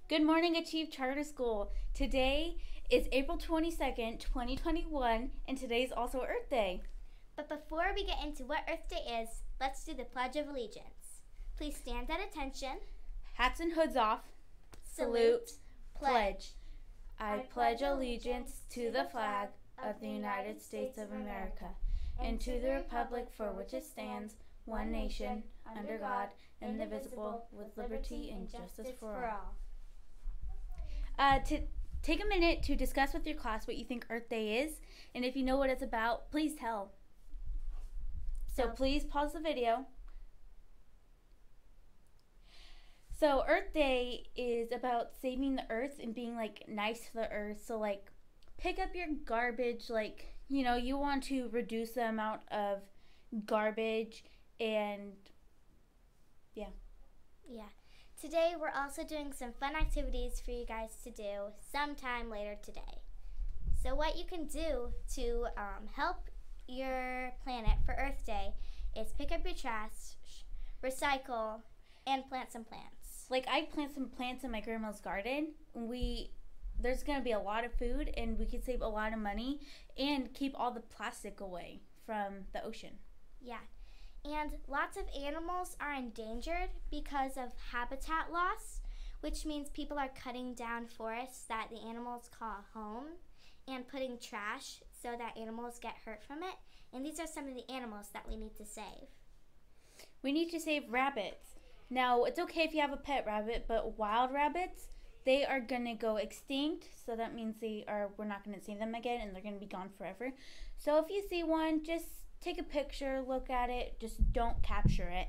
Good morning, Achieve Charter School. Today is April 22nd, 2021, and today is also Earth Day. But before we get into what Earth Day is, let's do the Pledge of Allegiance. Please stand at attention. Hats and hoods off. Salute. Pledge. I pledge allegiance to the flag of the United States of America and to the republic for which it stands, one nation, under God, indivisible, with liberty and justice for all. To take a minute to discuss with your class what you think Earth Day is, and if you know what it's about, please tell. So please pause the video. So Earth Day is about saving the earth and being nice to the earth. So pick up your garbage, you want to reduce the amount of garbage and yeah. Today we're also doing some fun activities for you guys to do sometime later today. So what you can do to help your planet for Earth Day is pick up your trash, recycle, and plant some plants. I plant some plants in my grandma's garden. There's going to be a lot of food, and we could save a lot of money and keep all the plastic away from the ocean. Yeah. And lots of animals are endangered because of habitat loss, which means people are cutting down forests that the animals call home and putting trash so that animals get hurt from it. And these are some of the animals that we need to save. We need to save rabbits. Now, it's okay if you have a pet rabbit, but wild rabbits, they are going to go extinct. So that means we're not going to see them again, and they're going to be gone forever. So if you see one, just take a picture, look at it, just don't capture it.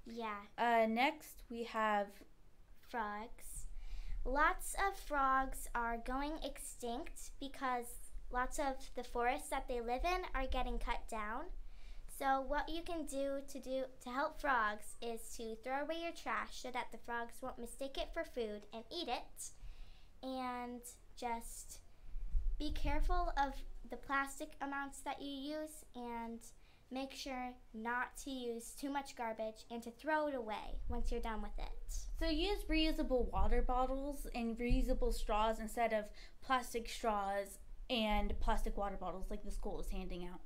Yeah. Next, we have frogs. Lots of frogs are going extinct because lots of the forests that they live in are getting cut down. So what you can do to help frogs is to throw away your trash so that the frogs won't mistake it for food and eat it. And just be careful of the plastic amounts that you use and make sure not to use too much garbage and to throw it away once you're done with it. So use reusable water bottles and reusable straws instead of plastic straws and plastic water bottles like the school is handing out.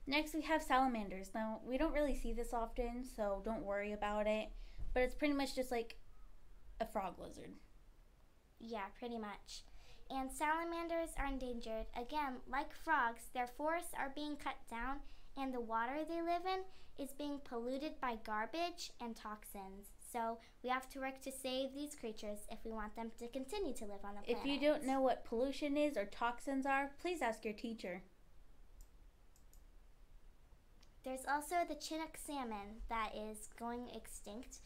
Next, we have salamanders. Now, we don't really see this often, so don't worry about it. But it's pretty much just like a frog lizard. Yeah, pretty much. And salamanders are endangered. Again, like frogs, their forests are being cut down, and the water they live in is being polluted by garbage and toxins. So we have to work to save these creatures if we want them to continue to live on the planet. If you don't know what pollution is or toxins are, please ask your teacher. There's also the Chinook salmon that is going extinct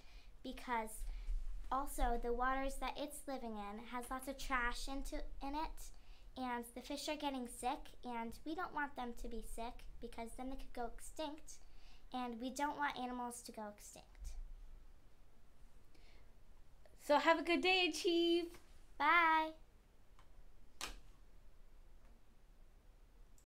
because also the waters that it's living in has lots of trash in it, and the fish are getting sick, and we don't want them to be sick because then they could go extinct, and we don't want animals to go extinct. So have a good day, Achieve. Bye.